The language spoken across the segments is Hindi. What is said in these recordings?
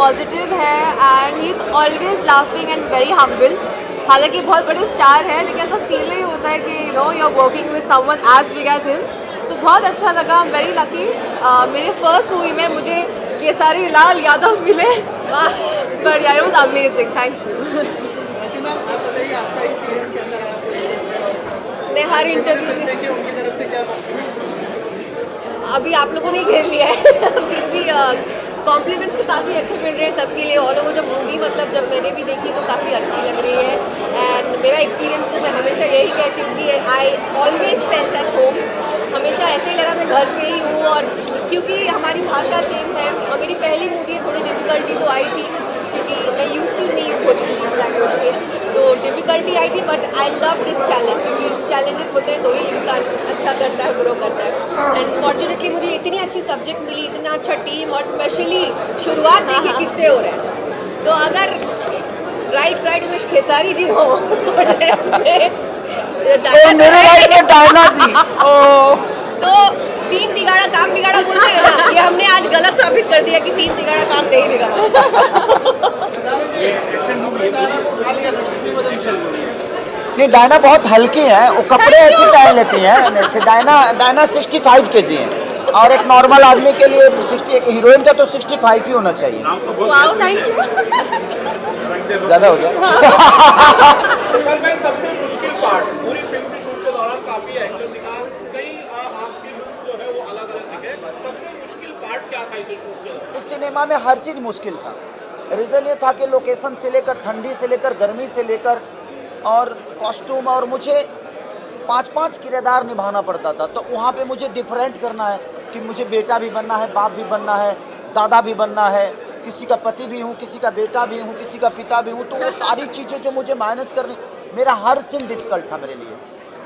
पॉजिटिव है and he is always laughing and very humble. हालांकि बहुत बड़े स्टार है, लेकिन ऐसा फील नहीं होता है कि you are working with someone as big as him. तो बहुत अच्छा लगा, आई एम वेरी लकी। मेरे फर्स्ट मूवी में मुझे केसारी लाल यादव मिले, बट यार it was amazing, thank you. Ma'am आप बताइए आपका एक्सपीरियंस कैसा रहा? मैं हर इंटरव्यू में देखिए उनकी तरफ से क्या अभी आप लोगों ने घेर लिया है फिर भी कॉम्प्लीमेंट्स तो काफ़ी अच्छे मिल रहे हैं सबके लिए ऑल ओवर द मूवी। मतलब जब मैंने भी देखी तो काफ़ी अच्छी लग रही है। एंड मेरा एक्सपीरियंस तो मैं हमेशा यही कहती हूँ कि I always felt at home. हमेशा ऐसे ही लगा मैं घर पे ही हूँ, और क्योंकि हमारी भाषा सेम है। और मेरी पहली मूवी थोड़ी डिफ़िकल्टी तो आई थी, क्योंकि मैं यूज्ड टू नहीं हूँ भोजपुरी लैंग्वेज के, तो डिफ़िकल्टी आई थी। But I love this challenge, क्योंकि चैलेंजेस होते हैं तो ही इंसान अच्छा करता है, ग्रो करता है। एंड फॉर्चुनेटली मुझे इतनी अच्छी सब्जेक्ट मिली, इतना अच्छा टीम, और स्पेशली शुरुआत देखिए किससे हो रहा है। तो अगर राइट साइड में खेसारी जी हो मेरे राइट में डायना जी तो तीन तिगाड़ा काम बिगाड़ा बोलते हैं ना, ये हमने आज गलत साबित कर दिया कि तीन तिगाड़ा काम नहीं बिगाड़ा। नहीं, डायना बहुत हल्की है, वो कपड़े ऐसे पहन लेती हैं। जैसे डायना 65 kg है, और एक नॉर्मल आदमी के लिए 60, एक हीरोइन का तो 65 ही होना चाहिए। Wow, thank you. ज़्यादा हो गया। सबसे मुश्किल पार्ट पूरी फिल्म के शूट के दौरान काफी एक्शन दिखा, कई आपकी लुक्स जो है वो अलग अलग दिखे। सबसे मुश्किल पार्ट क्या था इसे शूट के दौरान? इस सिनेमा में हर चीज़ मुश्किल था। रीज़न ये था कि लोकेशन से लेकर, ठंडी से लेकर, गर्मी से लेकर, और कॉस्ट्यूम, और मुझे 5-5 किरदार निभाना पड़ता था। तो वहाँ पे मुझे डिफरेंट करना है कि मुझे बेटा भी बनना है, बाप भी बनना है, दादा भी बनना है, किसी का पति भी हूँ, किसी का बेटा भी हूँ, किसी का पिता भी हूँ। तो वो सारी चीज़ें जो मुझे मैनेज करनी, मेरा हर सीन डिफ़िकल्ट था मेरे लिए।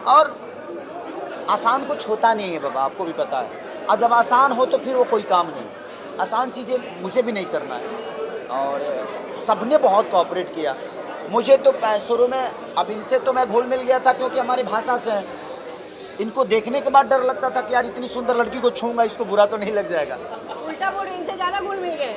और आसान कुछ होता नहीं है बाबा, आपको भी पता है। और जब आसान हो तो फिर वो कोई काम नहीं। आसान चीज़ें मुझे भी नहीं करना है, और सबने बहुत कोऑपरेट किया। मुझे तो शुरू में, अब इनसे तो मैं घुल मिल गया था क्योंकि हमारी भाषा से हैं। इनको देखने के बाद डर लगता था कि यार इतनी सुंदर लड़की को छूंगा, इसको बुरा तो नहीं लग जाएगा। उल्टा बोल, इनसे ज्यादा घुल मिल गए।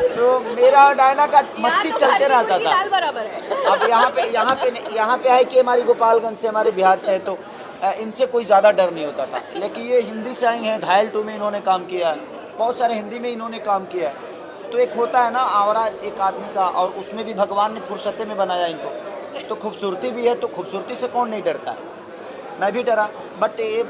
तो मेरा और डायना का मस्ती यहाँ तो चलते हर रहता की था। दाल बराबर है। अब यहाँ पे है कि हमारी गोपालगंज से, हमारे बिहार से है, तो इनसे कोई ज़्यादा डर नहीं होता था। लेकिन ये हिंदी से आई हैं, घायल 2 में इन्होंने काम किया है, बहुत सारे हिंदी में इन्होंने काम किया है। तो एक होता है ना आवरा एक आदमी का, और उसमें भी भगवान ने फुर्सते में बनाया इनको। तो खूबसूरती भी है, तो खूबसूरती से कौन नहीं डरता है। मैं भी डरा, बट ये